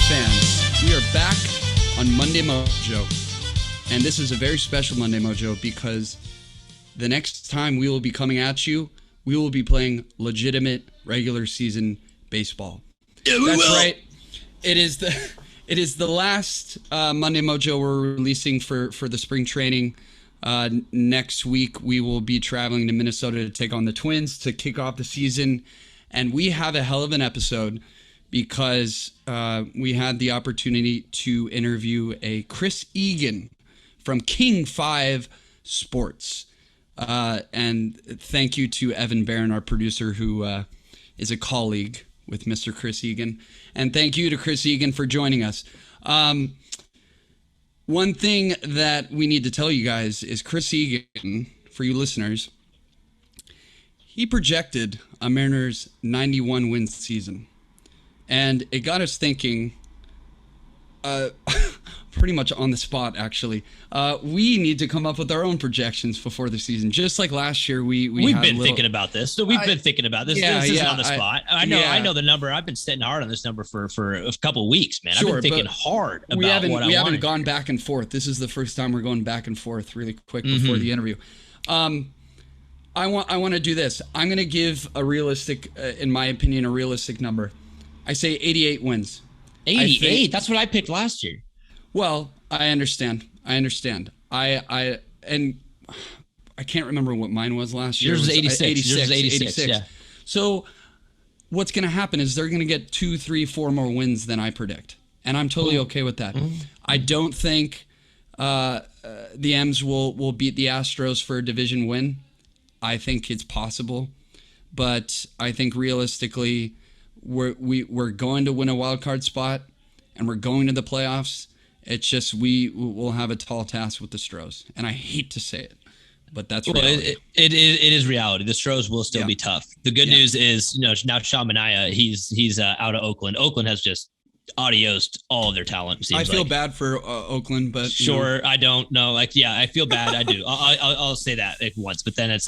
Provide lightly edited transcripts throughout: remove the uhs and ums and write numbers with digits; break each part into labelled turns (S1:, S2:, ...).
S1: fans, we are back on Monday Mojo. And this is a very special Monday Mojo because the next time we will be coming at you, we will be playing legitimate regular season baseball.
S2: Yeah, we
S1: That's
S2: will.
S1: right. It is the last Monday Mojo we're releasing for the spring training. Next week, we will be traveling to Minnesota to take on the Twins to kick off the season. And we have a hell of an episode because we had the opportunity to interview a Chris Egan from King 5 Sports. And thank you to Evan Barron, our producer, who is a colleague with Mr. Chris Egan. And thank you to Chris Egan for joining us. One thing that we need to tell you guys is Chris Egan, for you listeners, he projected a Mariners 91 win season. And it got us thinking, pretty much on the spot, actually. We need to come up with our own projections before the season. Just like last year, we've
S2: been thinking about this. So we've been thinking about this. This is on the spot. I know the number. I've been sitting hard on this number for a couple of weeks, man.
S1: Sure,
S2: I've been thinking hard about
S1: we haven't gone
S2: to.
S1: back and forth. This is the first time we're going back and forth really quick before the interview. I want to do this. I'm going to give a realistic, in my opinion, a realistic number. I say 88 wins.
S2: 88? That's what I picked last year.
S1: Well, I understand. I can't remember what mine was last year.
S2: Yours was 86.
S1: 86.
S2: Yours was 86. Yeah.
S1: So what's going to happen is they're going to get 2, 3, 4 more wins than I predict. And I'm totally okay with that. I don't think the M's will beat the Astros for a division win. I think it's possible. But I think realistically, we're going to win a wild card spot and we're going to the playoffs. It's just we will have a tall task with the Astros, and I hate to say it, but that's reality.
S2: It is reality. The Astros will still be tough. The good news is, now Sean Manaea, he's out of Oakland. Oakland has just adiosed all of their talent.
S1: I feel bad for Oakland, but
S2: sure, I don't know. I feel bad. I do. I'll say that once, but then it's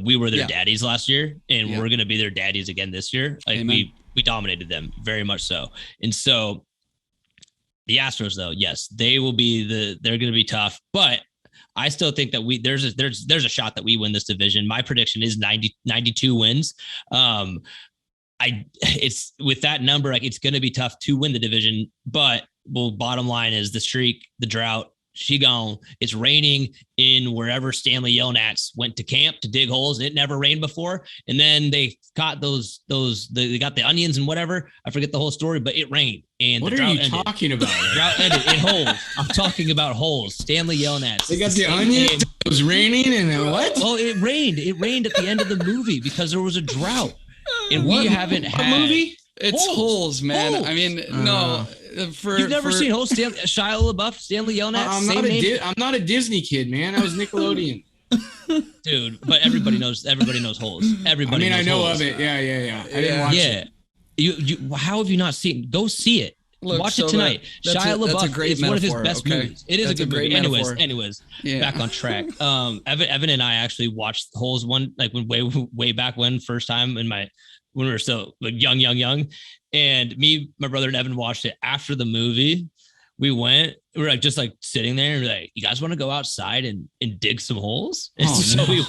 S2: we were their daddies last year, and we're gonna be their daddies again this year. We dominated them very much so, and so. The Astros, though, yes, they're going to be tough, but I still think that there's a shot that we win this division. My prediction is 92 wins. It's with that number, it's going to be tough to win the division, but bottom line is the streak, the drought, she gone. It's raining in wherever Stanley Yelnats went to camp to dig holes. It never rained before. And then they caught they got the onions and whatever. I forget the whole story, but it rained. And
S3: what
S2: the
S3: are you
S2: ended.
S3: Talking about?
S2: The drought ended in holes. I'm talking about holes. Stanley Yelnats.
S3: They got the onions. It was raining and what?
S2: Well, it rained. It rained at the end of the movie because there was a drought. And we haven't had
S3: a movie.
S1: It's holes, man.
S2: Holes.
S1: I mean, no.
S2: You've never seen Holes? Shia LaBeouf, Stanley Yelnats.
S3: I'm not a Disney kid, man. I was Nickelodeon.
S2: Dude, but everybody knows Holes. Everybody.
S3: I know
S2: Holes.
S3: of it. Yeah. I didn't watch it.
S2: You how have you not seen it? Go see it.
S1: Look,
S2: watch it tonight. Shia LaBeuf is one of his best movies. It is a good movie. Anyways, back on track. Evan and I actually watched Holes when way back when, first time when we were still young. And me, my brother, and Evan watched it after the movie. We were just sitting there and we're like, you guys want to go outside and dig some holes? And so we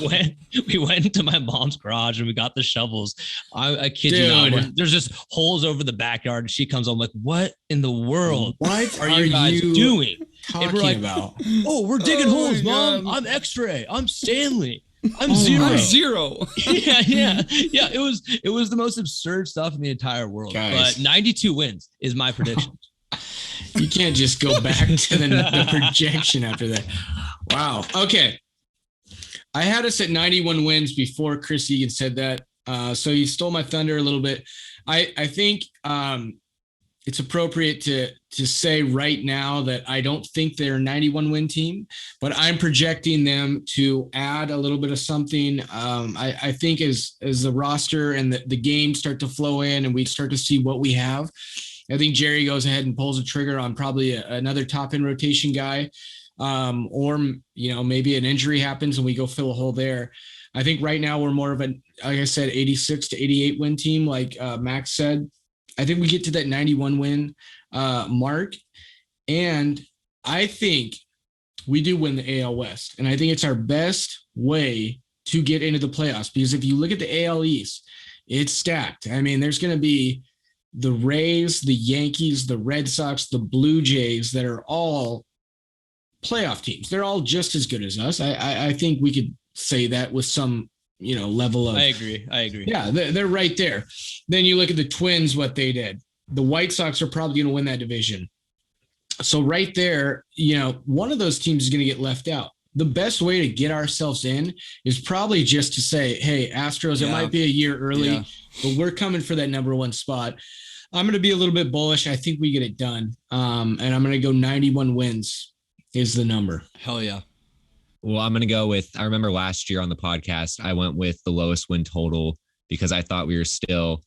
S2: went into my mom's garage and we got the shovels. I kid you not. There's just holes over the backyard. And she comes home like, what in the world
S3: what
S2: are you guys doing?
S3: Talking about?
S2: Oh, we're digging holes, Mom. I'm X-ray. I'm Stanley. I'm zero. Yeah. It was the most absurd stuff in the entire world.
S3: Guys.
S2: But 92 wins is my prediction.
S3: You can't just go back to the projection after that. Wow. Okay. I had us at 91 wins before Chris Egan said that. So you stole my thunder a little bit. I think it's appropriate to say right now that I don't think they're a 91 win team, but I'm projecting them to add a little bit of something. I think as the roster and the games start to flow in and we start to see what we have, I think Jerry goes ahead and pulls a trigger on probably another top end rotation guy, or maybe an injury happens and we go fill a hole there. I think right now we're more of like I said, 86 to 88 win team, like Max said. I think we get to that 91 win mark. And I think we do win the AL West. And I think it's our best way to get into the playoffs, because if you look at the AL East, it's stacked. I mean, there's going to be the Rays, the Yankees, the Red Sox, the Blue Jays that are all playoff teams. They're all just as good as us. I think we could say that with some, level of.
S2: I agree.
S3: Yeah, they're right there. Then you look at the Twins, what they did. The White Sox are probably going to win that division. So right there, one of those teams is going to get left out. The best way to get ourselves in is probably just to say, hey, Astros, it might be a year early, but we're coming for that number one spot. I'm going to be a little bit bullish. I think we get it done. And I'm going to go 91 wins is the number.
S1: Hell yeah.
S4: Well, I'm going to go with, I remember last year on the podcast, I went with the lowest win total because I thought we were still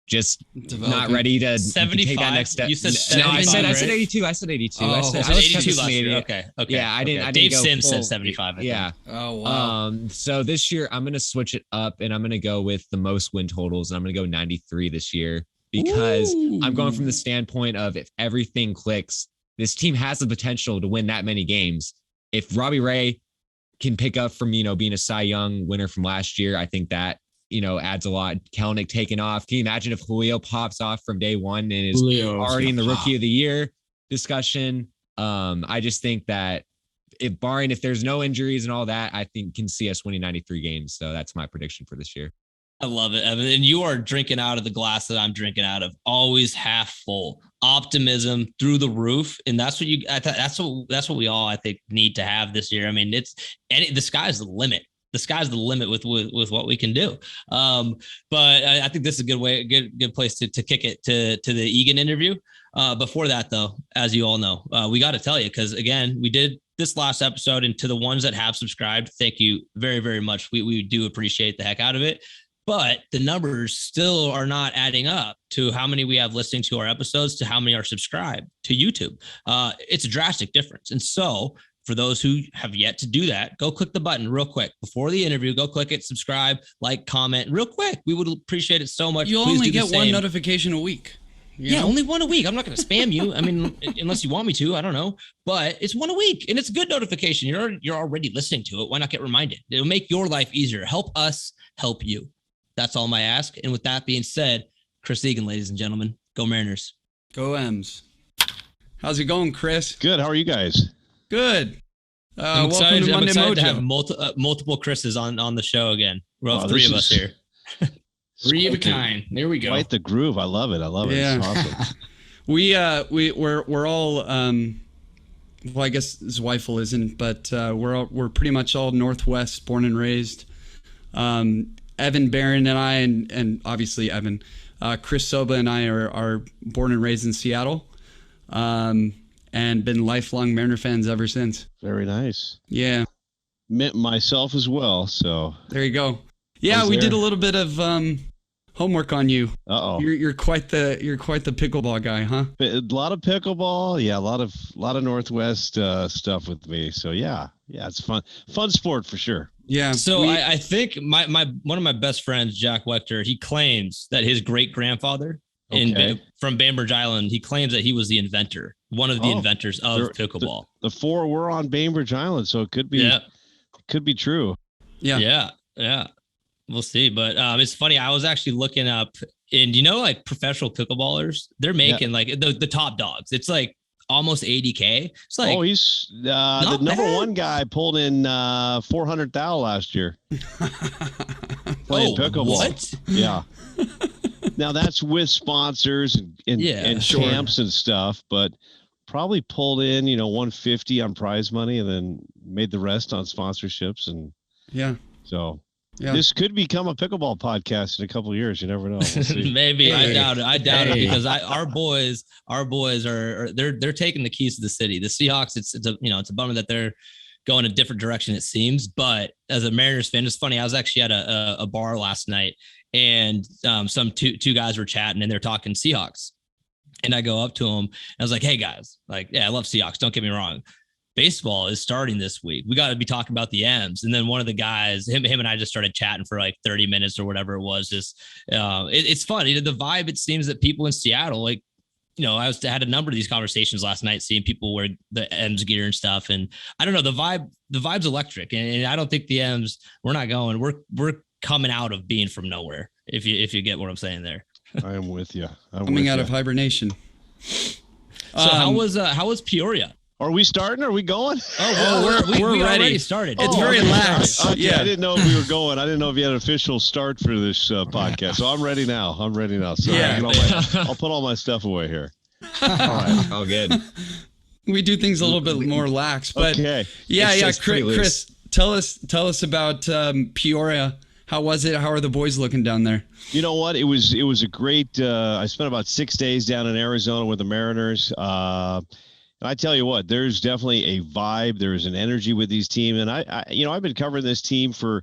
S4: just not ready to
S2: 75.
S4: Take that next step.
S2: You said 75,
S4: no, I said
S2: right?
S4: 82. I said 82.
S2: Oh,
S4: I said 82
S2: last year. Okay.
S4: Yeah, I didn't.
S2: Dave
S4: go
S2: Sims
S4: full.
S2: said 75.
S4: Yeah.
S1: Oh wow.
S4: So this year I'm going to switch it up and I'm going to go with the most win totals and I'm going to go 93 this year because I'm going from the standpoint of if everything clicks, this team has the potential to win that many games. If Robbie Ray can pick up from, being a Cy Young winner from last year, I think that adds a lot. Kelnick taking off. Can you imagine if Julio pops off from day one and is already in the rookie of the year discussion? I just think that if there's no injuries and all that, I think can see us winning 93 games. So that's my prediction for this year.
S2: I love it, Evan. And you are drinking out of the glass that I'm drinking out of. Always half full. Optimism through the roof. And that's what that's what we all, I think, need to have this year. I mean, the sky's the limit. The sky's the limit with what we can do. But I think this is a good place to kick it to the Egan interview. Before that, though, as you all know, we got to tell you, because again, we did this last episode, and to the ones that have subscribed, thank you very, very much. We do appreciate the heck out of it. But the numbers still are not adding up to how many we have listening to our episodes to how many are subscribed to YouTube. It's a drastic difference. And so for those who have yet to do that, go click the button real quick before the interview. Go click it, subscribe, like, comment real quick. We would appreciate it so much.
S1: You'll only get one notification a week.
S2: Yeah, only one a week. I'm not going to spam you. I mean, unless you want me to, I don't know. But it's one a week, and it's a good notification. You're already listening to it. Why not get reminded? It'll make your life easier. Help us help you. That's all my ask. And with that being said, Chris Egan, ladies and gentlemen, go Mariners.
S1: Go M's. How's it going, Chris?
S5: Good. How are you guys?
S1: Good.
S2: I'm
S1: welcome
S2: excited,
S1: to Monday Mojo.
S2: To have multiple Chris's on the show again. We'll have three of us here.
S3: Three of a kind. There we go.
S5: Quite the groove. I love it. Yeah. It's awesome.
S1: we're all well, I guess Zweifel isn't, but we're pretty much all Northwest, born and raised. Evan Barron and I, and obviously Evan, Chris Soba and I are born and raised in Seattle, and been lifelong Mariner fans ever since.
S5: Very nice.
S1: Yeah.
S5: Myself as well. So
S1: there you go. Yeah, we did a little bit of homework on you.
S5: Uh-oh.
S1: You're quite the pickleball guy, huh?
S5: A lot of pickleball. Yeah, a lot of Northwest stuff with me. So yeah, it's fun sport for sure.
S1: Yeah.
S2: So I think my one of my best friends, Jack Wechter, he claims that his great grandfather from Bainbridge Island, he claims that he was the inventor, one of the inventors of pickleball.
S5: The four were on Bainbridge Island, so it could be true.
S1: Yeah.
S2: Yeah. We'll see. But it's funny. I was actually looking up, and like professional pickleballers, they're making like the top dogs. It's like almost 80K. It's like,
S5: he's the number one guy pulled in 400,000 last year playing pickleball.
S2: What?
S5: Yeah. Now that's with sponsors and champs and stuff, but probably pulled in 150 on prize money and then made the rest on sponsorships and so. Yeah. This could become a pickleball podcast in a couple of years. You never know. We'll see.
S2: Maybe. I doubt it because our boys are they're taking the keys to the city. The Seahawks, it's a bummer that they're going a different direction, it seems. But as a Mariners fan, it's funny. I was actually at a bar last night, and some two guys were chatting, and they're talking Seahawks. And I go up to them, and I was like, "Hey guys, I love Seahawks. Don't get me wrong. baseball is starting this week. We got to be talking about the M's. And then one of the guys, him and I just started chatting for like 30 minutes or whatever it was. Just it's fun. The vibe, it seems that people in Seattle, like, I had a number of these conversations last night, seeing people wear the M's gear and stuff. And I don't know, the vibe's electric. And I don't think the M's, we're not going, we're coming out of being from nowhere. If you get what I'm saying there.
S5: I am with you.
S1: Coming out of hibernation.
S2: So how was Peoria?
S5: Are we starting? Are we going?
S2: We're
S1: ready.
S2: Already started.
S1: It's very lax.
S5: Okay, yeah. I didn't know if we were going. I didn't know if you had an official start for this podcast. So I'm ready now. So
S1: yeah.
S5: I'll put all my stuff away here.
S4: All right. Oh, good.
S1: We do things a little bit more lax, but
S5: okay.
S1: Yeah. Chris, tell us about Peoria. How was it? How are the boys looking down there?
S5: You know what? It was a great. I spent about 6 days down in Arizona with the Mariners. And I tell you what, there's definitely a vibe. There's an energy with these teams. And I've been covering this team for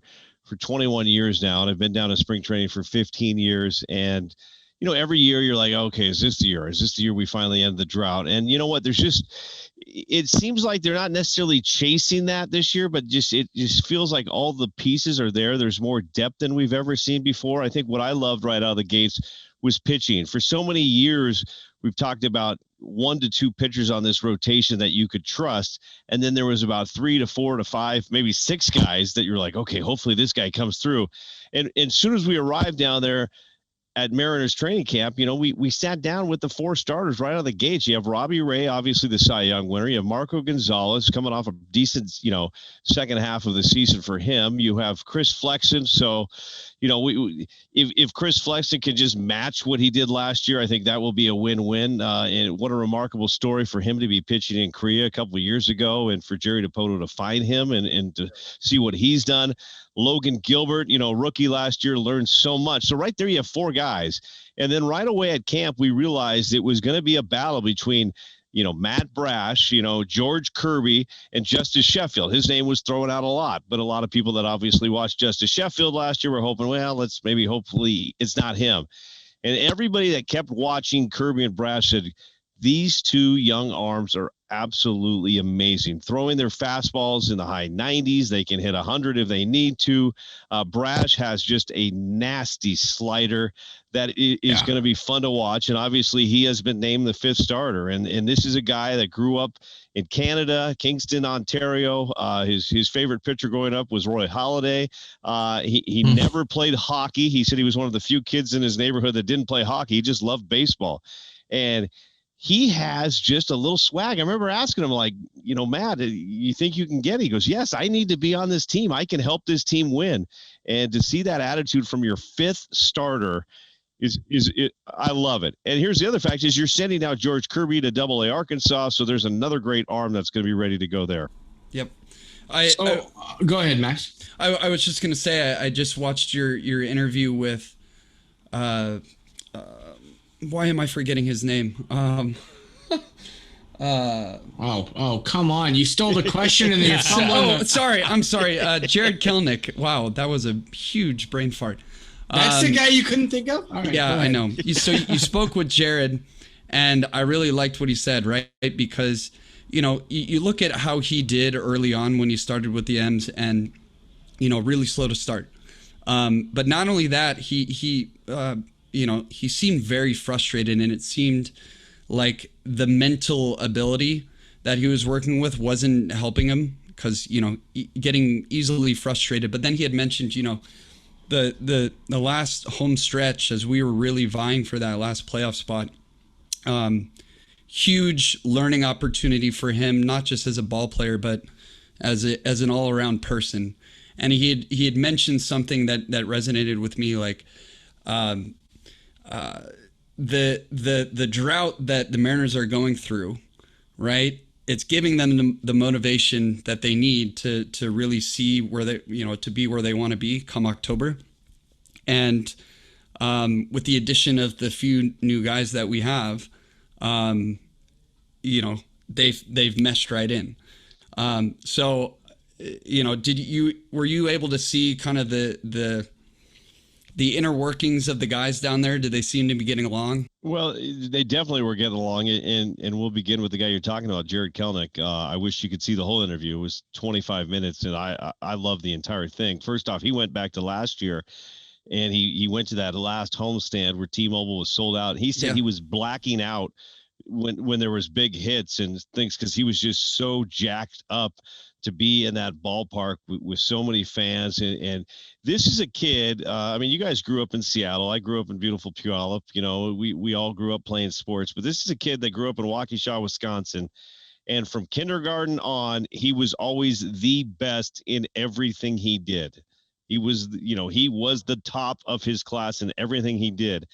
S5: 21 years now, and I've been down to spring training for 15 years. And, every year you're like, okay, is this the year? Is this the year we finally end the drought? And you know what? It seems like they're not necessarily chasing that this year, but it just feels like all the pieces are there. There's more depth than we've ever seen before. I think what I loved right out of the gates was pitching. For so many years, we've talked about 1 to 2 pitchers on this rotation that you could trust. And then there was about 3 to 4 to 5, maybe 6 guys that you're like, okay, hopefully this guy comes through. And as soon as we arrived down there at Mariners training camp, we sat down with the 4 starters right out of the gates. You have Robbie Ray, obviously the Cy Young winner. You have Marco Gonzalez coming off a decent, second half of the season for him. You have Chris Flexen. So, if Chris Flexen can just match what he did last year, I think that will be a win-win. And what a remarkable story for him to be pitching in Korea a couple of years ago, and for Jerry DiPoto to find him and to see what he's done. Logan Gilbert, rookie last year, learned so much. So right there you have 4 guys. And then right away at camp, we realized it was going to be a battle between Matt Brash, George Kirby, and Justice Sheffield. His name was thrown out a lot, but a lot of people that obviously watched Justice Sheffield last year were hoping, hopefully it's not him. And everybody that kept watching Kirby and Brash said, these 2 young arms are absolutely amazing. Throwing their fastballs in the high 90s. They can hit 100 if they need to. Brash has just a nasty slider that is going to be fun to watch. And obviously he has been named the 5th starter. And this is a guy that grew up in Canada, Kingston, Ontario. His favorite pitcher growing up was Roy Halladay. He never played hockey. He said he was one of the few kids in his neighborhood that didn't play hockey. He just loved baseball. And he has just a little swag. I remember asking him, like, Matt, you think you can get it? He goes, yes, I need to be on this team. I can help this team win. And to see that attitude from your 5th starter I love it. And here's the other fact is you're sending out George Kirby to AA Arkansas. So there's another great arm that's going to be ready to go there.
S1: Yep.
S3: Go ahead, Max.
S1: I was just going to say, I just watched your interview with, why am I forgetting his name?
S3: Come on. You stole the question and then you're
S1: sorry. I'm sorry. Jared Kelnick. Wow. That was a huge brain fart.
S3: That's the guy you couldn't think of? All right,
S1: yeah, I know. So you spoke with Jared, and I really liked what he said, right? Because, you look at how he did early on when he started with the M's and, really slow to start. But not only that, he seemed very frustrated, and it seemed like the mental ability that he was working with wasn't helping him because, getting easily frustrated. But then he had mentioned, the last home stretch as we were really vying for that last playoff spot, huge learning opportunity for him, not just as a ball player, but as an all around person. And he had mentioned something that resonated with me, like, the drought that the Mariners are going through, right? It's giving them the motivation that they need to really see where they, to be where they want to be come October. And with the addition of the few new guys that we have, they've meshed right in. So, were you able to see kind of the the inner workings of the guys down there? Did they seem to be getting along?
S5: Well, they definitely were getting along, and we'll begin with the guy you're talking about, Jared Kelnick. I wish you could see the whole interview. It was 25 minutes, and I love the entire thing. First off, he went back to last year, and he went to that last homestand where T-Mobile was sold out. He said he was blacking out when there was big hits and things because he was just so jacked up to be in that ballpark with so many fans. And this is a kid. I mean, you guys grew up in Seattle. I grew up in beautiful Puyallup. You know, we all grew up playing sports, but this is a kid that grew up in Waukesha, Wisconsin. And from kindergarten on, he was always the best in everything he did. He was the top of his class in everything he did.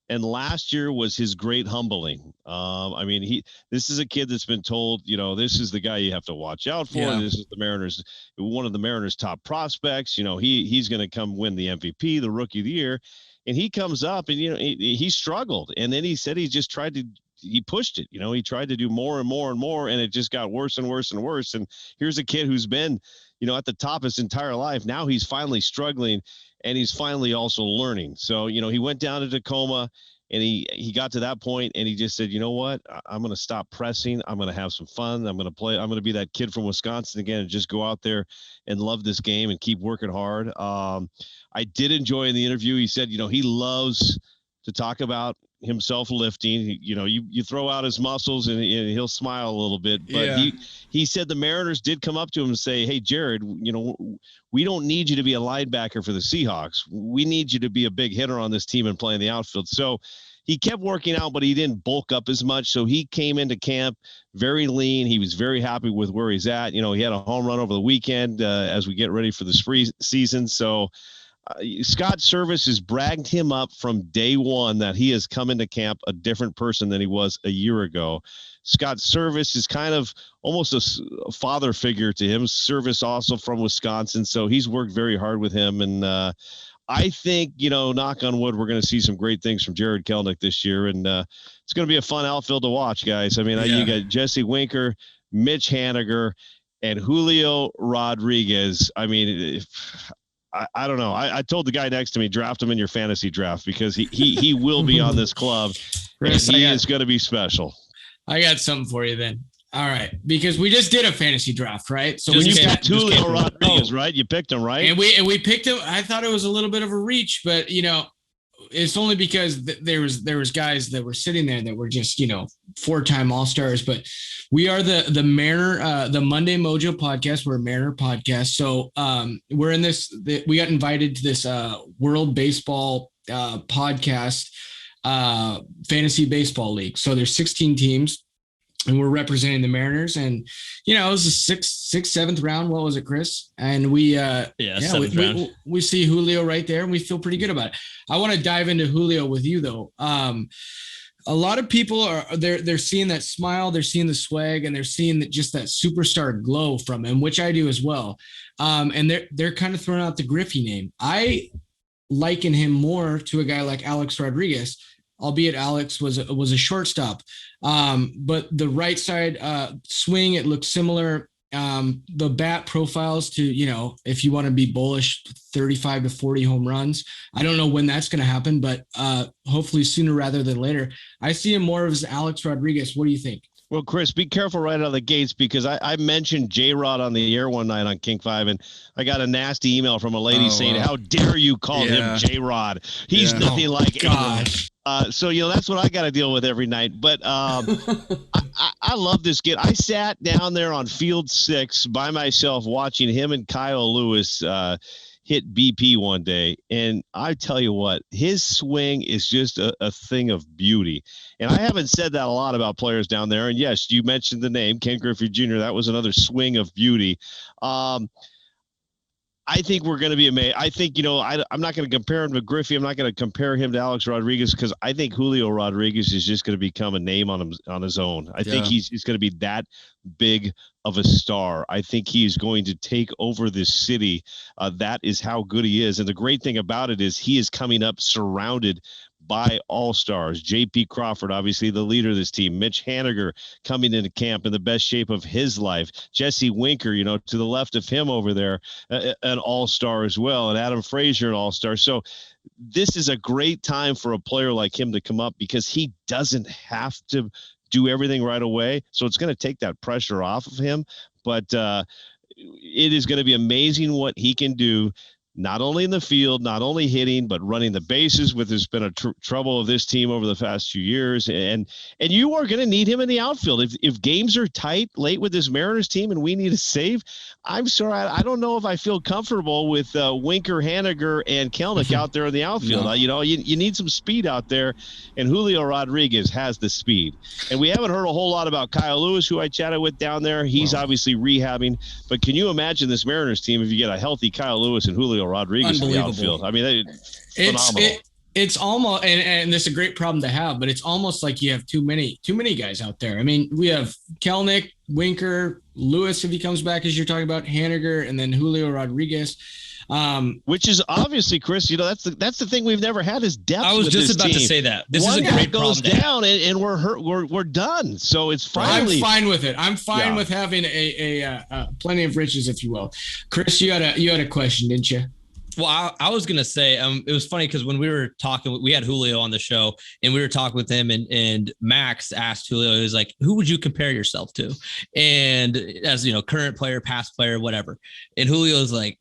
S5: And last year was his great humbling. I mean, this is a kid that's been told, this is the guy you have to watch out for. Yeah. This is one of the Mariners' top prospects. He's going to come win the MVP, the Rookie of the Year. And he comes up and, he struggled. And then he said he pushed it. He tried to do more and more and more, and it just got worse and worse and worse. And here's a kid who's been, at the top his entire life. Now he's finally struggling. And he's finally also learning. So, he went down to Tacoma and he got to that point and he just said, you know what, I'm going to stop pressing. I'm going to have some fun. I'm going to play. I'm going to be that kid from Wisconsin again and just go out there and love this game and keep working hard. I did enjoy in the interview. He said, he loves to talk about himself lifting. You throw out his muscles and he'll smile a little bit, but he said the Mariners did come up to him and say, hey, Jared, we don't need you to be a linebacker for the Seahawks. We need you to be a big hitter on this team and play in the outfield. So he kept working out, but he didn't bulk up as much. So he came into camp very lean. He was very happy with where he's at. He had a home run over the weekend as we get ready for the spree season. So Scott Servais has bragged him up from day one that he has come into camp a different person than he was a year ago. Scott Servais is kind of almost a father figure to him. Servais also from Wisconsin, so he's worked very hard with him. And I think, knock on wood, we're going to see some great things from Jared Kelnick this year. And it's going to be a fun outfield to watch, guys. I mean, you got Jesse Winker, Mitch Haniger, and Julio Rodriguez. I mean, I don't know. I told the guy next to me, draft him in your fantasy draft because he will be on this club. Chris, he is going to be special.
S3: I got something for you then. All right, because we just did a fantasy draft, right? So
S5: when you picked Julio Rodriguez, right? You picked him, right?
S3: And we picked him. I thought it was a little bit of a reach, but it's only because there was guys that were sitting there that were just 4-time All-Stars. But we are the Mariner, the Monday Mojo podcast. We're a Mariner podcast, so we're in this. We got invited to this World Baseball podcast, fantasy baseball league. So there's 16 teams. And we're representing the Mariners, and it was the 7th round. What was it, Chris? And we see Julio right there, and we feel pretty good about it. I want to dive into Julio with you, though. A lot of people they're seeing that smile, they're seeing the swag, and they're seeing that just that superstar glow from him, which I do as well. And they're kind of throwing out the Griffey name. I liken him more to a guy like Alex Rodriguez, albeit Alex was a shortstop. But the right side swing, it looks similar. The bat profiles to, if you want to be bullish, 35 to 40 home runs. I don't know when that's going to happen, but hopefully sooner rather than later. I see him more as Alex Rodriguez. What do you think?
S5: Well, Chris, be careful right out of the gates because I mentioned J-Rod on the air one night on King 5, and I got a nasty email from a lady saying, how dare you call him J-Rod? He's nothing like
S3: gosh.
S5: So, that's what I got to deal with every night. But I love this kid. I sat down there on field 6 by myself watching him and Kyle Lewis hit BP one day. And I tell you what, his swing is just a thing of beauty. And I haven't said that a lot about players down there. And yes, you mentioned the name Ken Griffey Jr. That was another swing of beauty. I think we're going to be amazed. I think, I'm not going to compare him to Griffey. I'm not going to compare him to Alex Rodriguez because I think Julio Rodriguez is just going to become a name on his own. I think he's going to be that big of a star. I think he is going to take over this city. That is how good he is. And the great thing about it is he is coming up surrounded by all-stars. J.P. Crawford, obviously the leader of this team. Mitch Haniger coming into camp in the best shape of his life. Jesse Winker, to the left of him over there, an all-star as well. And Adam Frazier, an all-star. So this is a great time for a player like him to come up because he doesn't have to do everything right away. So it's going to take that pressure off of him. But it is going to be amazing what he can do, not only in the field, not only hitting, but running the bases, which has been a trouble of this team over the past few years. And you are going to need him in the outfield. If games are tight late with this Mariners team and we need a save, I'm sorry, I don't know if I feel comfortable with Winker, Haniger, and Kelnick out there in the outfield. No. You need some speed out there, and Julio Rodriguez has the speed. And we haven't heard a whole lot about Kyle Lewis, who I chatted with down there. He's obviously rehabbing. But can you imagine this Mariners team if you get a healthy Kyle Lewis and Julio Rodriguez in the outfield? I mean, phenomenal.
S3: It's almost, and this is a great problem to have, but it's almost like you have too many guys out there. I mean, we have Kelnick, Winker, Lewis if he comes back, as you're talking about, Haniger, and then Julio Rodriguez.
S5: Which is obviously, Chris, that's the thing we've never had is depth.
S2: I was just about
S5: to
S2: say that. This
S5: One
S2: is a great
S5: goes
S2: problem
S5: down and we're hurt. We're done. So it's finally.
S3: I'm fine with it. I'm fine with having a plenty of riches, if you will. Chris, you had a question, didn't you?
S2: Well, I was going to say, it was funny because when we were talking, we had Julio on the show and we were talking with him and Max asked Julio, he was like, who would you compare yourself to? And as current player, past player, whatever. And Julio's like,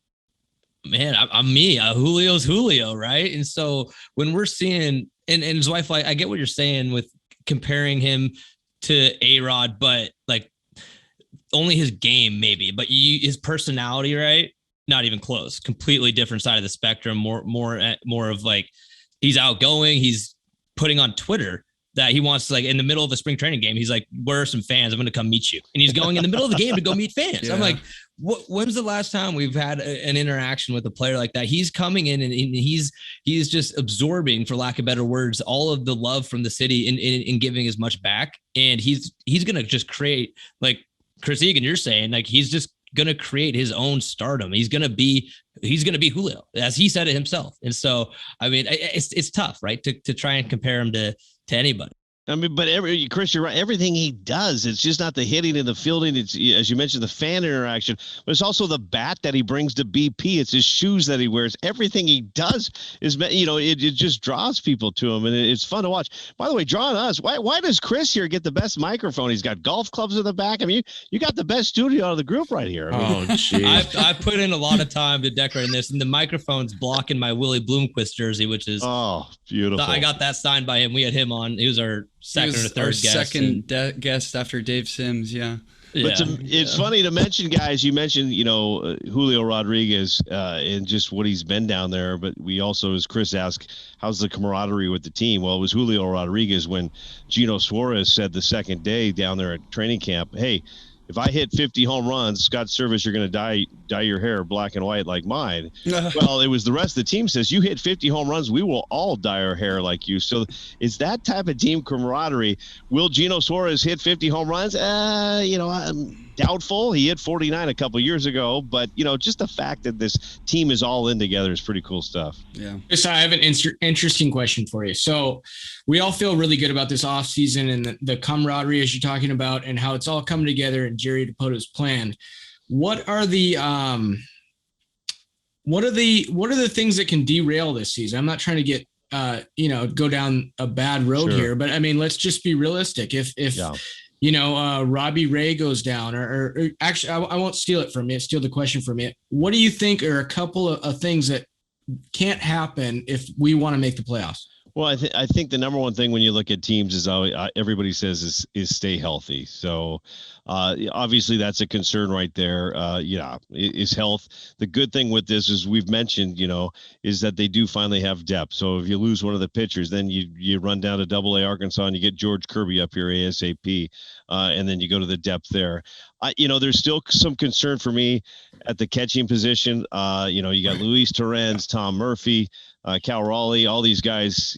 S2: man, I'm me. Julio's Julio, right? And so when we're seeing, and his wife, like, I get what you're saying with comparing him to A-Rod, but like only his game maybe, but his personality, right? Not even close. Completely different side of the spectrum. More of like he's outgoing. He's putting on Twitter that he wants to, like, in the middle of a spring training game. He's like, "Where are some fans? I'm going to come meet you." And he's going in the middle of the game to go meet fans. Yeah. I'm like, when's the last time we've had an interaction with a player like that? He's coming in and he's just absorbing, for lack of better words, all of the love from the city in giving as much back. And he's going to just create, like Chris Egan, you're saying, like he's just going to create his own stardom. He's going to be Julio, as he said it himself. And so, I mean, it's tough, right? To try and compare him to anybody.
S5: I mean, but Chris, you're right. Everything he does, it's just not the hitting and the fielding. It's, as you mentioned, the fan interaction, but it's also the bat that he brings to BP. It's his shoes that he wears. Everything he does is, it just draws people to him, and it's fun to watch. By the way, drawing us, why does Chris here get the best microphone? He's got golf clubs in the back. I mean, you got the best studio out of the group right here. I mean,
S2: geez. I put in a lot of time to decorate this, and the microphone's blocking my Willie Bloomquist jersey, which is
S5: beautiful.
S2: I got that signed by him. We had him on. He was our second or third guest.
S1: Guest after Dave Sims. Yeah.
S5: But it's funny to mention, guys, you mentioned, Julio Rodriguez and just what he's been down there. But we also, as Chris asked, how's the camaraderie with the team? Well, it was Julio Rodriguez when Eugenio Suárez said the second day down there at training camp, hey, if I hit 50 home runs, Scott Servais, you're going to dye your hair black and white like mine. Well, it was the rest of the team says, you hit 50 home runs, we will all dye our hair like you. So it's that type of team camaraderie. Will Eugenio Suárez hit 50 home runs? I'm doubtful. He hit 49 a couple years ago, but just the fact that this team is all in together is pretty cool stuff.
S3: Yeah. So I have an interesting question for you. So we all feel really good about this offseason and the camaraderie, as you're talking about, and how it's all coming together and Jerry Dipoto's plan. What are the things that can derail this season? I'm not trying to get go down a bad road here, but I mean, let's just be realistic. If Robbie Ray goes down, or actually, I won't steal the question from you. What do you think are a couple of things that can't happen if we want to make the playoffs?
S5: Well, I think the number one thing when you look at teams is everybody says is stay healthy. So obviously that's a concern right there. Is health. The good thing with this is we've mentioned, is that they do finally have depth. So if you lose one of the pitchers, then you run down to Double-A Arkansas and you get George Kirby up here ASAP, and then you go to the depth there. There's still some concern for me at the catching position. You got Luis Torrens, Tom Murphy, Cal Raleigh, all these guys,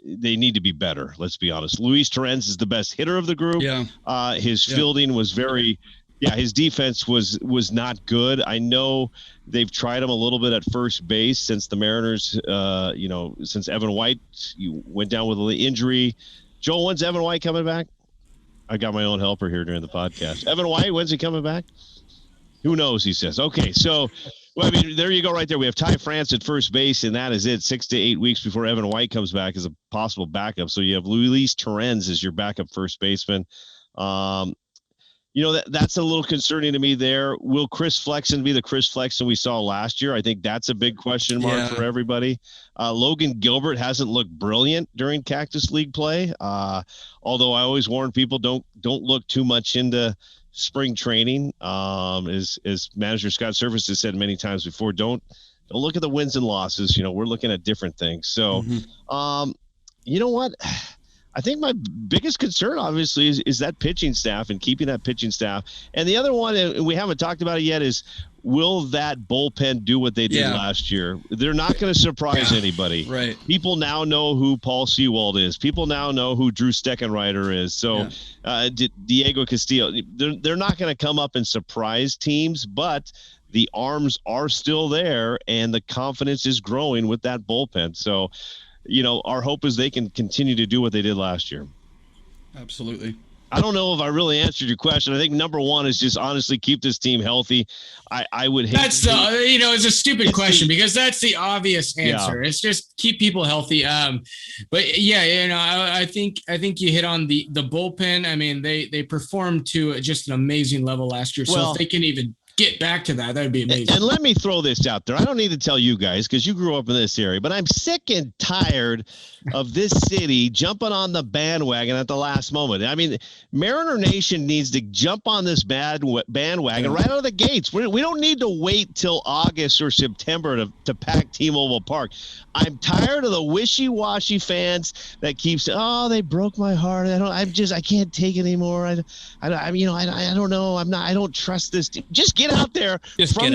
S5: they need to be better. Let's be honest. Luis Torrens is the best hitter of the group. Yeah. His fielding was very Yeah, his defense was not good. I know they've tried him a little bit at first base since the Mariners, since Evan White went down with an injury. Joel, when's Evan White coming back? I got my own helper here during the podcast. Evan White, when's he coming back? Who knows, he says. Okay, so, there you go right there. We have Ty France at first base, and that is it. 6 to 8 weeks before Evan White comes back as a possible backup. So you have Luis Torrens as your backup first baseman. That's a little concerning to me there. Will Chris Flexen be the Chris Flexen we saw last year? I think that's a big question mark for everybody. Logan Gilbert hasn't looked brilliant during Cactus League play. Although I always warn people, don't look too much into spring training. As manager Scott Servais has said many times before, don't look at the wins and losses. We're looking at different things. So, you know what? I think my biggest concern, obviously, is that pitching staff and keeping that pitching staff. And the other one, and we haven't talked about it yet, is will that bullpen do what they did last year? They're not going to surprise anybody.
S1: Right.
S5: People now know who Paul Sewald is. People now know who Drew Steckenrider is. So Diego Castillo, they're not going to come up and surprise teams, but the arms are still there, and the confidence is growing with that bullpen. So, our hope is they can continue to do what they did last year.
S1: Absolutely.
S5: I don't know if I really answered your question. I think number one is just honestly keep this team healthy. I would hate.
S3: That's it's a stupid question because that's the obvious answer. It's just keep people healthy. But yeah, I think you hit on the bullpen. I mean, they performed to just an amazing level last year. So if they can even get back to that would be amazing.
S5: And let me throw this out there. I don't need to tell you guys because you grew up in this area, but I'm sick and tired of this city jumping on the bandwagon at the last moment. I mean, Mariner Nation needs to jump on this bandwagon right out of the gates. We don't need to wait till August or September to pack T-Mobile Park. I'm tired of the wishy-washy fans that keep saying, "Oh, they broke my heart. I can't take it anymore. I don't know. I don't trust this team." Just get out there from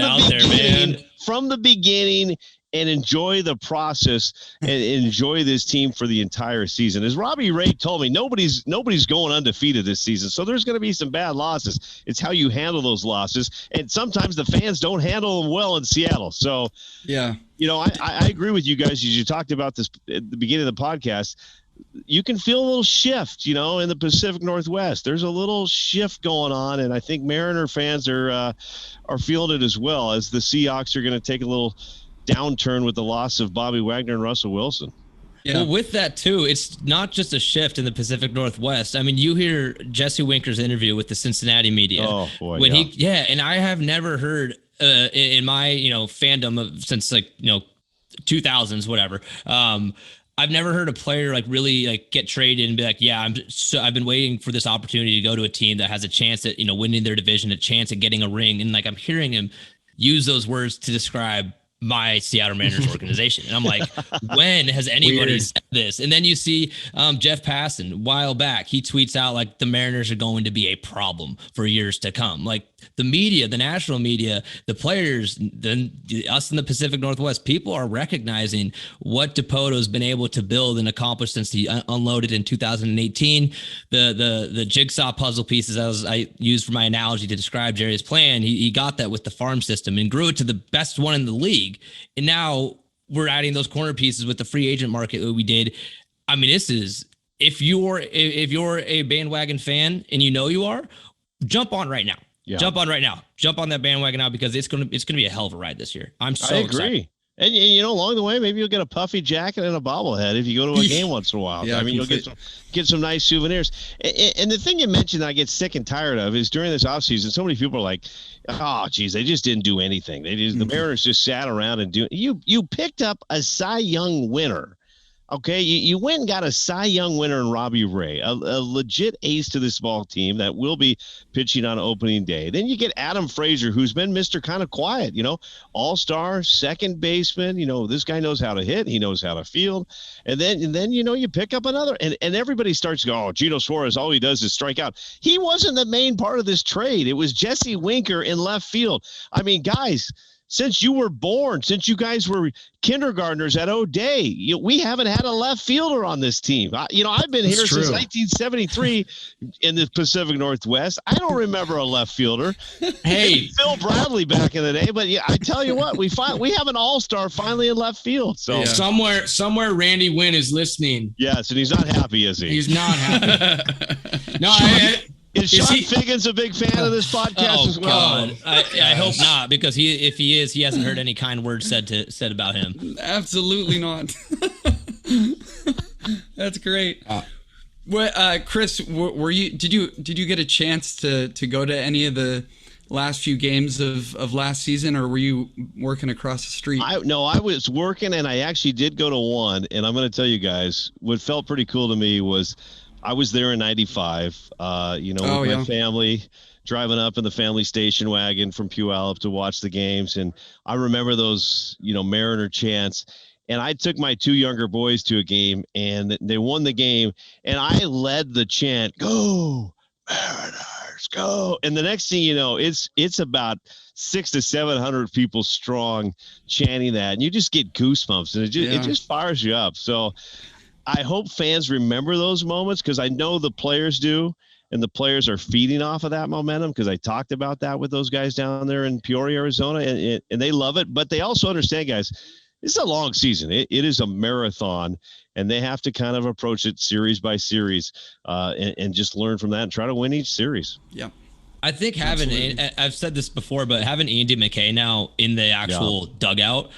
S5: the beginning and enjoy the process and enjoy this team for the entire season. As Robbie Ray told me, nobody's going undefeated this season. So there's going to be some bad losses. It's how you handle those losses. And sometimes the fans don't handle them well in Seattle. So, I agree with you guys. As you talked about this at the beginning of the podcast, you can feel a little shift, in the Pacific Northwest. There's a little shift going on, and I think Mariner fans are feeling it as well, as the Seahawks are going to take a little downturn with the loss of Bobby Wagner and Russell Wilson.
S2: Yeah. Well, with that too, it's not just a shift in the Pacific Northwest. I mean, you hear Jesse Winker's interview with the Cincinnati media.
S5: Oh boy,
S2: and I have never heard in my fandom since 2000s, whatever. I've never heard a player really get traded and be like, I've been waiting for this opportunity to go to a team that has a chance at, winning their division, a chance at getting a ring. And I'm hearing him use those words to describe my Seattle Mariners organization. And I'm like, when has anybody said this? And then you see Jeff Passan a while back, he tweets out the Mariners are going to be a problem for years to come. The media, the national media, the players, us in the Pacific Northwest, people are recognizing what DePoto's been able to build and accomplish since he unloaded in 2018. The jigsaw puzzle pieces, as I used for my analogy to describe Jerry's plan, he got that with the farm system and grew it to the best one in the league. And now we're adding those corner pieces with the free agent market that we did. I mean, this is, if you're a bandwagon fan and you are, jump on right now. Yeah. Jump on right now. Jump on that bandwagon now because it's gonna be a hell of a ride this year. I'm so excited.
S5: And along the way, maybe you'll get a puffy jacket and a bobblehead if you go to a game once in a while. Yeah, I mean, you'll get some nice souvenirs. And the thing you mentioned that I get sick and tired of is during this offseason, so many people are like, "Oh, geez, they just didn't do anything. The Mariners just sat around and do." You picked up a Cy Young winner. Okay, you went and got a Cy Young winner in Robbie Ray, a legit ace to this ball team that will be pitching on opening day. Then you get Adam Frazier, who's been Mr. kind of quiet, all-star, second baseman. This guy knows how to hit. He knows how to field. And then you pick up another. And everybody starts to go, "Oh, Eugenio Suárez, all he does is strike out." He wasn't the main part of this trade. It was Jesse Winker in left field. I mean, guys, since you were born, since you guys were kindergartners at O'Day. We haven't had a left fielder on this team. I've been here since 1973 in the Pacific Northwest. I don't remember a left fielder. Hey, Phil Bradley back in the day, but yeah, I tell you what, we have an all-star finally in left field. So
S3: somewhere Randy Wynn is listening.
S5: Yes, and he's not happy, is he?
S3: He's not happy. No,
S5: Is Sean Figgins a big fan of this podcast as well?
S2: God. I hope not, because if he is, he hasn't heard any kind words said about him.
S1: Absolutely not. That's great. Chris, did you get a chance to go to any of the last few games of last season, or were you working across the street?
S5: I was working, and I actually did go to one. And I'm going to tell you guys, what felt pretty cool to me was I was there in 95, with my family, driving up in the family station wagon from Puyallup to watch the games. And I remember those, Mariner chants. And I took my two younger boys to a game, and they won the game. And I led the chant, "Go Mariners, go!" And the next thing you know, it's about 600 to 700 people strong chanting that, and you just get goosebumps, and it just fires you up. So I hope fans remember those moments, because I know the players do, and the players are feeding off of that momentum, because I talked about that with those guys down there in Peoria, Arizona, and they love it. But they also understand, guys, it's a long season. It is a marathon, and they have to kind of approach it series by series and just learn from that and try to win each series.
S1: Yeah.
S2: I think I've said this before, but having Andy McKay now in the actual dugout,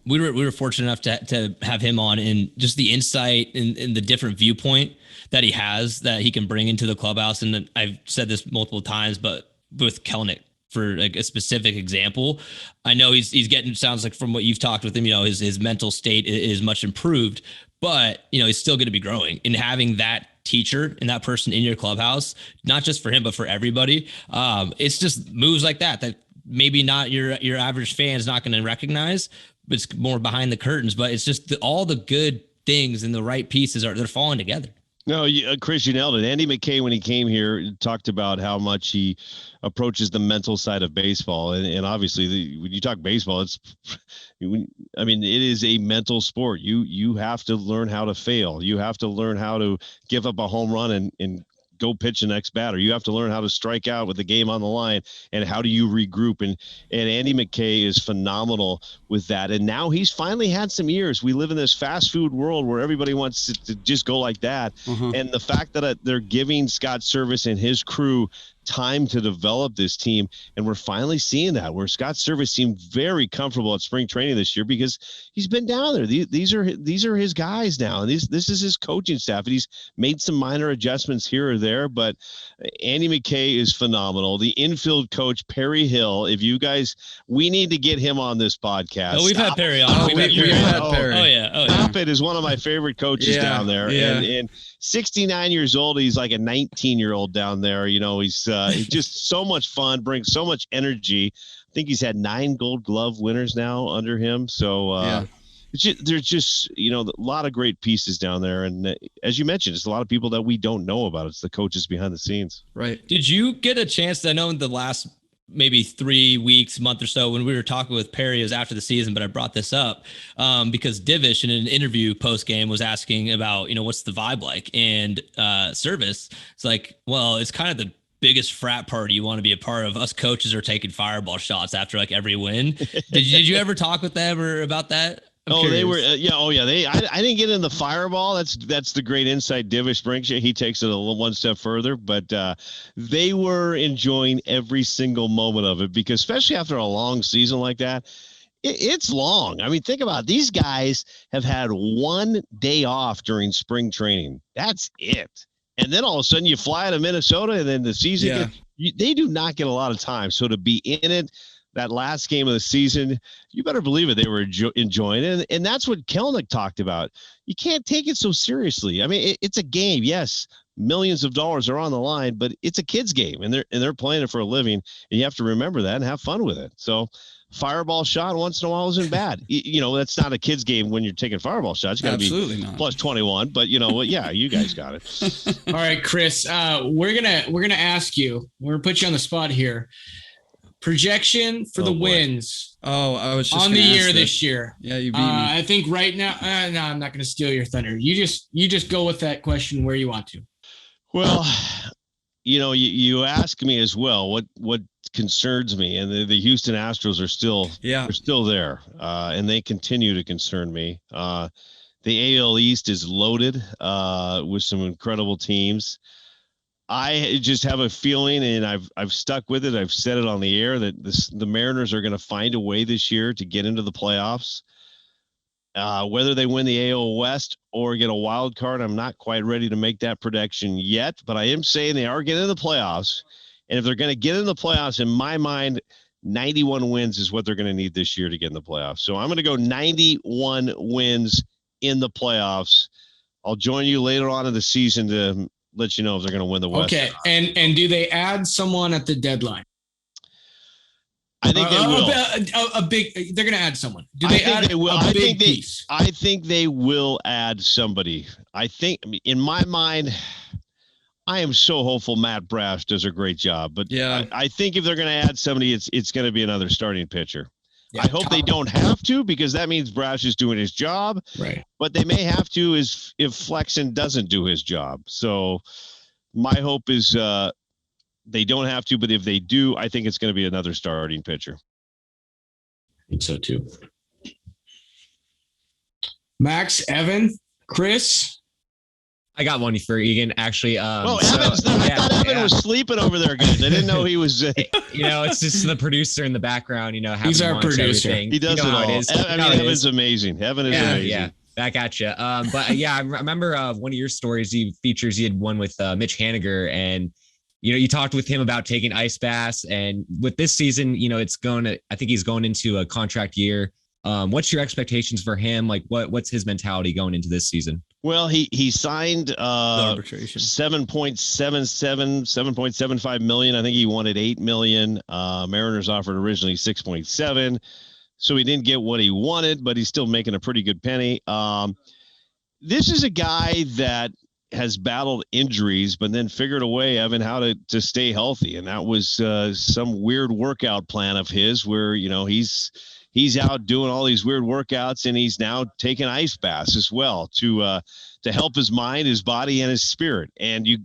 S2: we were fortunate enough to have him on, and just the insight and the different viewpoint that he has that he can bring into the clubhouse. And I've said this multiple times, but with Kelnick, for like a specific example, I know he's getting, sounds like from what you've talked with him, his mental state is much improved, but he's still going to be growing, and having that teacher and that person in your clubhouse, not just for him, but for everybody. It's just moves like that maybe not your average fan is not going to recognize, but it's more behind the curtains, but it's just all the good things and the right pieces they're falling together.
S5: No, Chris, you nailed it. Andy McKay, when he came here, talked about how much he approaches the mental side of baseball. And obviously, when you talk baseball, it is a mental sport. You have to learn how to fail. You have to learn how to give up a home run and go pitch the next batter. You have to learn how to strike out with the game on the line, and how do you regroup. And Andy McKay is phenomenal with that. And now he's finally had some years. We live in this fast food world where everybody wants to just go like that. Mm-hmm. And the fact that they're giving Scott Servais and his crew time to develop this team, and we're finally seeing that, where Scott Servais seemed very comfortable at spring training this year because he's been down there. These are his guys now, and this is his coaching staff, and he's made some minor adjustments here or there. But Andy McKay is phenomenal. The infield coach, Perry Hill, if you guys, we need to get him on this podcast.
S2: Oh, we've had Perry on.
S1: We've had Perry.
S2: Oh yeah.
S5: Stop it is one of my favorite coaches down there. Yeah. And 69 years old, he's like a 19-year-old down there. He's just so much fun, brings so much energy. I think he's had 9 Gold Glove winners now under him. So there's just a lot of great pieces down there. And as you mentioned, it's a lot of people that we don't know about. It's the coaches behind the scenes.
S1: Right.
S2: Did you get a chance to know in the last maybe 3 weeks, month or so, when we were talking with Perry, it was after the season, but I brought this up because Divish in an interview post game was asking about, what's the vibe like? And Servais, it's like, well, it's kind of the biggest frat party you want to be a part of. Us coaches are taking fireball shots after like every win. Did you ever talk with them or about that?
S5: They were, I didn't get in the fireball. That's the great insight Divish brings you. He takes it one step further, but they were enjoying every single moment of it, because especially after a long season like that, it's long. I mean, think about it. These guys have had 1 day off during spring training. That's it. And then all of a sudden you fly to Minnesota, and then the season, they do not get a lot of time. So to be in it, that last game of the season, you better believe it, they were enjoying it. And that's what Kelnick talked about. You can't take it so seriously. I mean, it's a game. Yes, millions of dollars are on the line, but it's a kid's game, and they're playing it for a living. And you have to remember that and have fun with it. So fireball shot once in a while isn't bad. That's not a kid's game when you're taking fireball shots. You got to be plus 21, but you guys got it.
S3: All right, Chris, we're going to ask you, we're going to put you on the spot here. Projection for the wins
S1: Oh, I was just
S3: on the year this year.
S1: Yeah, you beat me.
S3: I think right now. No, I'm not going to steal your thunder. You just go with that question where you want to.
S5: Well, you ask me as well. What concerns me, and the Houston Astros are still there, and they continue to concern me. The AL East is loaded with some incredible teams. I just have a feeling, and I've stuck with it. I've said it on the air that the Mariners are going to find a way this year to get into the playoffs. Whether they win the AL West or get a wild card, I'm not quite ready to make that prediction yet. But I am saying they are getting in the playoffs, and if they're going to get in the playoffs, in my mind, 91 wins is what they're going to need this year to get in the playoffs. So I'm going to go 91 wins in the playoffs. I'll join you later on in the season to let you know if they're going to win the West.
S3: Okay, and do they add someone at the deadline?
S5: I think they will.
S3: They're going to add someone. Do they add a big piece?
S5: I think they will add somebody. In my mind, I am so hopeful Matt Brash does a great job. But yeah, I think if they're going to add somebody, it's going to be another starting pitcher. Yeah, I hope they don't have to, because that means Brash is doing his job.
S3: Right.
S5: But they may have to if Flexen doesn't do his job. So my hope is they don't have to, but if they do, I think it's going to be another starting pitcher.
S3: I think so too. Max, Evan, Chris.
S4: I got one for Egan, actually.
S5: I thought Evan was sleeping over there, guys. I didn't know he was.
S4: It's just the producer in the background.
S3: He's our producer.
S4: Everything.
S5: He does it all. Evan's amazing. Evan is amazing.
S4: Yeah, back at you. But I remember one of your stories. You had one with Mitch Haniger, and you talked with him about taking ice baths. And with this season, I think he's going into a contract year. What's your expectations for him? Like, what's his mentality going into this season?
S5: Well, he signed arbitration 7.75 million. I think he wanted $8 million. Mariners offered originally 6.7, so he didn't get what he wanted, but he's still making a pretty good penny. This is a guy that has battled injuries, but then figured a way, Evan, how to stay healthy, and that was some weird workout plan of his, where he's out doing all these weird workouts, and he's now taking ice baths as well to help his mind, his body, and his spirit. And you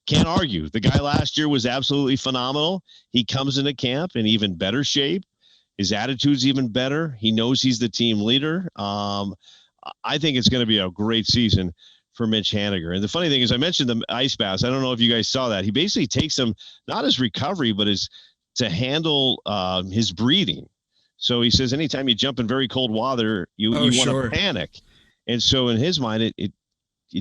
S5: can't argue. The guy last year was absolutely phenomenal. He comes into camp in even better shape. His attitude's even better. He knows he's the team leader. I think it's going to be a great season for Mitch Haniger. And the funny thing is, I mentioned the ice baths. I don't know if you guys saw that. He basically takes them not as recovery, but as to handle his breathing. So he says, anytime you jump in very cold water, you want to panic. And so in his mind, it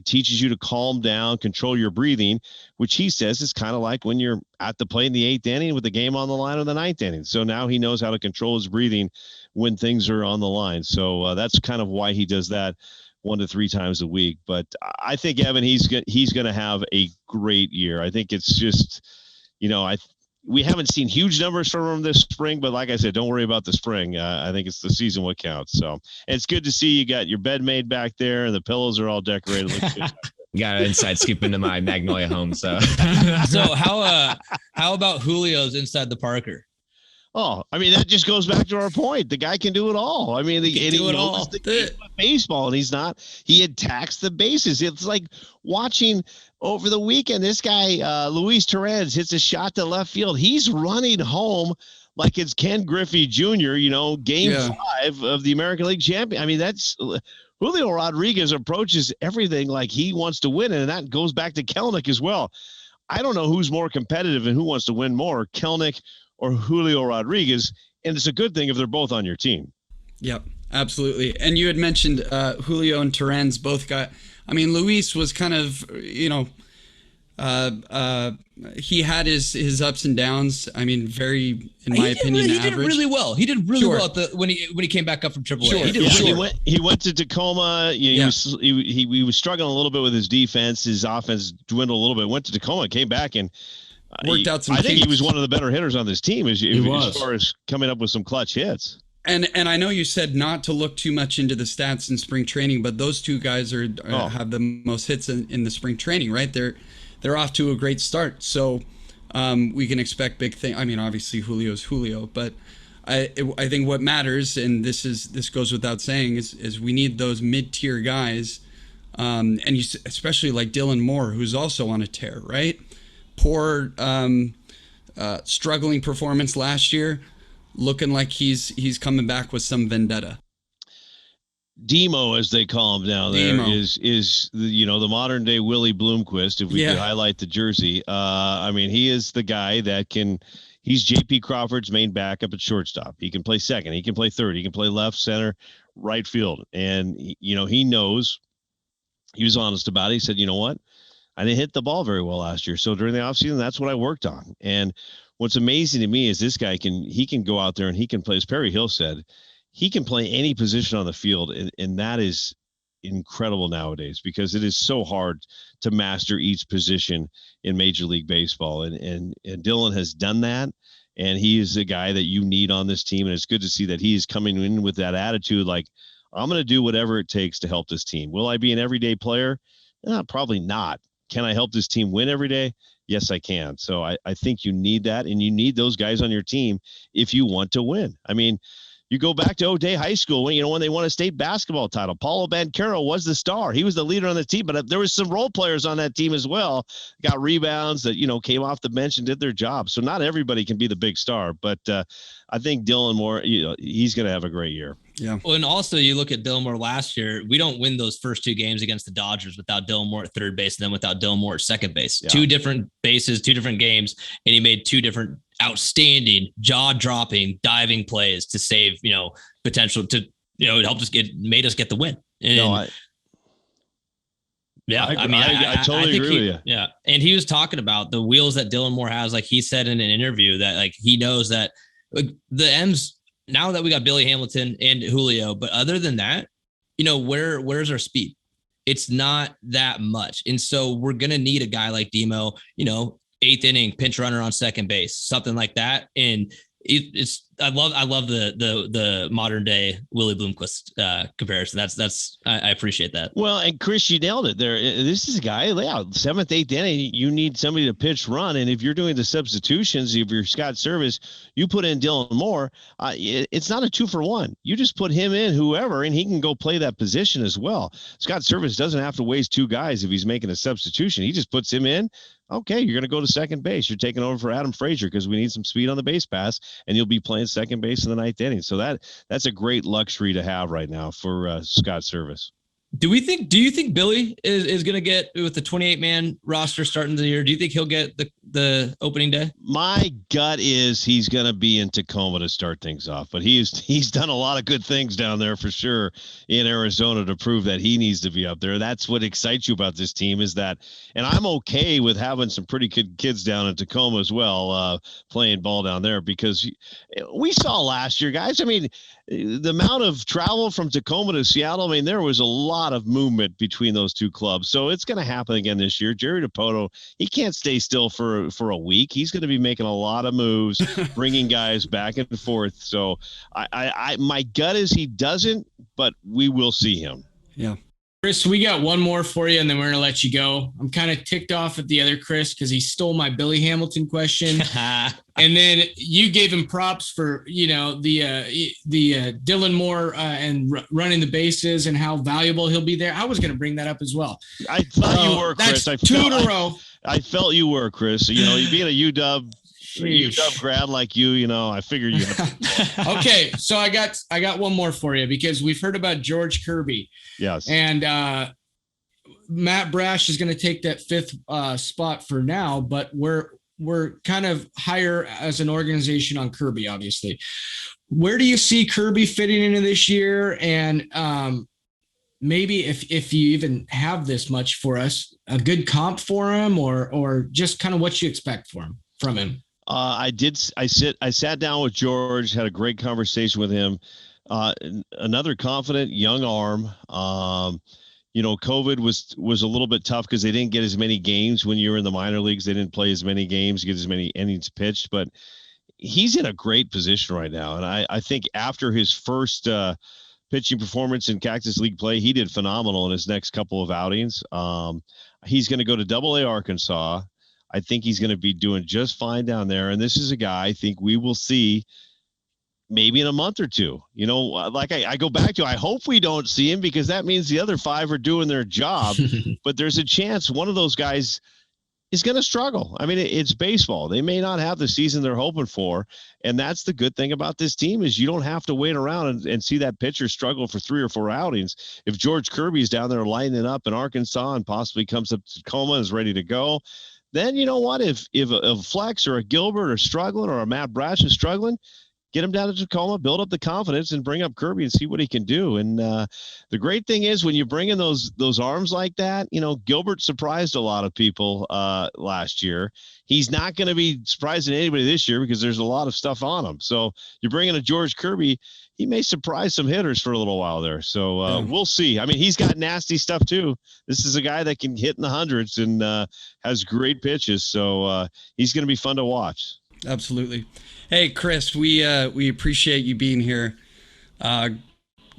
S5: teaches you to calm down, control your breathing, which he says is kind of like when you're at the plate in the 8th inning with the game on the line or the 9th inning. So now he knows how to control his breathing when things are on the line. So that's kind of why he does that 1 to 3 times a week. But I think, Evan, he's going to have a great year. I think it's just, we haven't seen huge numbers from him this spring, but like I said, don't worry about the spring. I think it's the season what counts. So it's good to see you got your bed made back there and the pillows are all decorated.
S4: Got an inside scoop into my Magnolia home. So
S2: how about Julio's inside the Parker?
S5: Oh, I mean, that just goes back to our point. The guy can do it all. I mean, he knows the game of baseball, and he attacks the bases. It's like watching over the weekend, this guy, Luis Torrens, hits a shot to left field. He's running home like it's Ken Griffey Jr., game 5 of the American League champion. I mean, that's Julio Rodriguez approaches everything like he wants to win, and that goes back to Kelnick as well. I don't know who's more competitive and who wants to win more, Kelnick or Julio Rodriguez, and it's a good thing if they're both on your team.
S1: Yep, absolutely. And you had mentioned Julio and Torrens both got. I mean, Luis was kind of, he had his ups and downs. I mean, very, in my opinion,
S2: he
S1: average.
S2: Did really well. He did really well when he came back up from AAA.
S1: Sure.
S5: He went to Tacoma. He was struggling a little bit with his defense. His offense dwindled a little bit. Went to Tacoma, came back, and
S1: worked out some.
S5: I think he was one of the better hitters on this team as far as coming up with some clutch hits.
S1: And I know you said not to look too much into the stats in spring training, but those two guys have the most hits in the spring training, right? They're off to a great start, so we can expect big things. I mean, obviously Julio's Julio, but I think what matters, and this goes without saying, is we need those mid-tier guys, and especially like Dillon Moore, who's also on a tear, right? Poor, struggling performance last year, looking like he's coming back with some vendetta.
S5: Demo, as they call him down there, is the modern day Willie Bloomquist. If we could highlight the jersey, I mean, he is the guy that he's JP Crawford's main backup at shortstop. He can play second, he can play third, he can play left, center, right field, and he knows. He was honest about it. He said, you know what, I didn't hit the ball very well last year, so during the offseason, that's what I worked on. And what's amazing to me is this guy can go out there and he can play, as Perry Hill said, he can play any position on the field, and that is incredible nowadays because it is so hard to master each position in Major League Baseball. And Dillon has done that, and he is the guy that you need on this team. And it's good to see that he is coming in with that attitude, like, I'm going to do whatever it takes to help this team. Will I be an everyday player? Probably not. Can I help this team win every day? Yes, I can. So I think you need that, and you need those guys on your team if you want to win. I mean, you go back to O'Day High School when they won a state basketball title. Paulo Banchero was the star. He was the leader on the team, but there was some role players on that team as well. Got rebounds that, came off the bench and did their job. So not everybody can be the big star, but I think Dillon Moore, he's going to have a great year.
S1: Yeah.
S2: Well, and also you look at Dillon Moore last year, we don't win those first two games against the Dodgers without Dillon Moore at third base and then without Dillon Moore at second base. Yeah. Two different bases, two different games, and he made two different outstanding jaw-dropping diving plays to save, potential to, it helped us made us get the win. And, I
S5: totally agree with you.
S2: Yeah. And he was talking about the wheels that Dillon Moore has. Like he said in an interview that like, he knows that the M's, now that we got Billy Hamilton and Julio, but other than that, where's our speed? It's not that much. And so we're going to need a guy like Demo, eighth inning pinch runner on second base, something like that. And I love the modern day Willie Bloomquist comparison. I appreciate that.
S5: Well, and Chris, you nailed it there. This is a guy, seventh, eighth inning, you need somebody to pitch run. And if you're doing the substitutions, if you're Scott Servais, you put in Dillon Moore, it's not a 2-for-1. You just put him in whoever, and he can go play that position as well. Scott Servais doesn't have to waste two guys if he's making a substitution. He just puts him in. Okay, you're going to go to second base. You're taking over for Adam Frazier because we need some speed on the base pass, and you'll be playing second base in the ninth inning. So that's a great luxury to have right now for Scott Servais.
S2: Do you think Billy is going to get with the 28-man roster starting the year? Do you think he'll get the opening day?
S5: My gut is he's going to be in Tacoma to start things off, but he's done a lot of good things down there for sure in Arizona to prove that he needs to be up there. That's what excites you about this team is that, and I'm okay with having some pretty good kids down in Tacoma as well, playing ball down there because we saw last year, guys. I mean, the amount of travel from Tacoma to Seattle, I mean, there was a lot of movement between those two clubs. So it's going to happen again this year. Jerry DiPoto, he can't stay still for a week. He's going to be making a lot of moves, bringing guys back and forth. So my gut is he doesn't, but we will see him.
S1: Yeah.
S3: Chris, we got one more for you, and then we're going to let you go. I'm kind of ticked off at the other Chris because he stole my Billy Hamilton question. And then you gave him props for, the Dillon Moore and running the bases and how valuable he'll be there. I was going to bring that up as well.
S5: I thought you were, Chris.
S3: That's two in a row.
S5: I felt you were, Chris. You being a UW grad like you, I figured you had.
S3: Okay, so I got one more for you because we've heard about George Kirby.
S5: Yes.
S3: And Matt Brash is going to take that fifth spot for now, but we're kind of higher as an organization on Kirby, obviously. Where do you see Kirby fitting into this year? And maybe if you even have this much for us, a good comp for him or just kind of what you expect from him.
S5: I sat down with George, had a great conversation with him. Another confident young arm. COVID was a little bit tough because they didn't get as many games when you were in the minor leagues. They didn't play as many games, get as many innings pitched, but he's in a great position right now. And I think after his first pitching performance in Cactus League play, he did phenomenal in his next couple of outings. He's going to go to Double-A Arkansas. I think he's going to be doing just fine down there. And this is a guy I think we will see maybe in a month or two. Like I go back to, I hope we don't see him because that means the other 5 are doing their job. But there's a chance one of those guys is going to struggle. I mean, it's baseball. They may not have the season they're hoping for. And that's the good thing about this team is you don't have to wait around and see that pitcher struggle for 3 or 4 outings. If George Kirby's down there lining it up in Arkansas and possibly comes up to Tacoma and is ready to go, then you know what? If a Flex or a Gilbert are struggling or a Matt Brash is struggling, get him down to Tacoma, build up the confidence, and bring up Kirby and see what he can do. And the great thing is when you bring in those arms like that, Gilbert surprised a lot of people last year. He's not going to be surprising anybody this year because there's a lot of stuff on him. So you bring in a George Kirby, he may surprise some hitters for a little while there. So we'll see. I mean, he's got nasty stuff too. This is a guy that can hit in the hundreds and has great pitches. So he's going to be fun to watch.
S1: Absolutely. Hey, Chris, we appreciate you being here.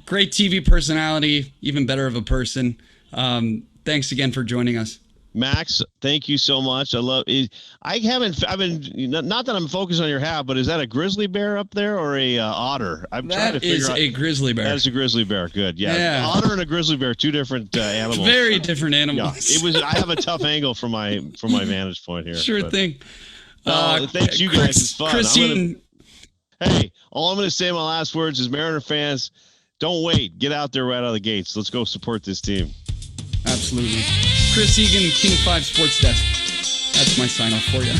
S1: Great TV personality, even better of a person. Thanks again for joining us.
S5: Max, thank you so much. I've been, not that I'm focused on your hat, but is that a grizzly bear up there or a otter? I'm trying to figure out.
S1: That is a grizzly bear.
S5: That is a grizzly bear. Good. Yeah. Otter and a grizzly bear, 2 different animals.
S1: Very different animals.
S5: Yeah, I have a tough angle from my vantage point here.
S1: Sure thing.
S5: Thanks you guys. It's fun.
S1: Christine.
S5: All I'm going to say in my last words is Mariner fans, don't wait. Get out there right out of the gates. Let's go support this team.
S1: Absolutely. Chris Egan, King 5 Sports Desk. That's my sign off for you.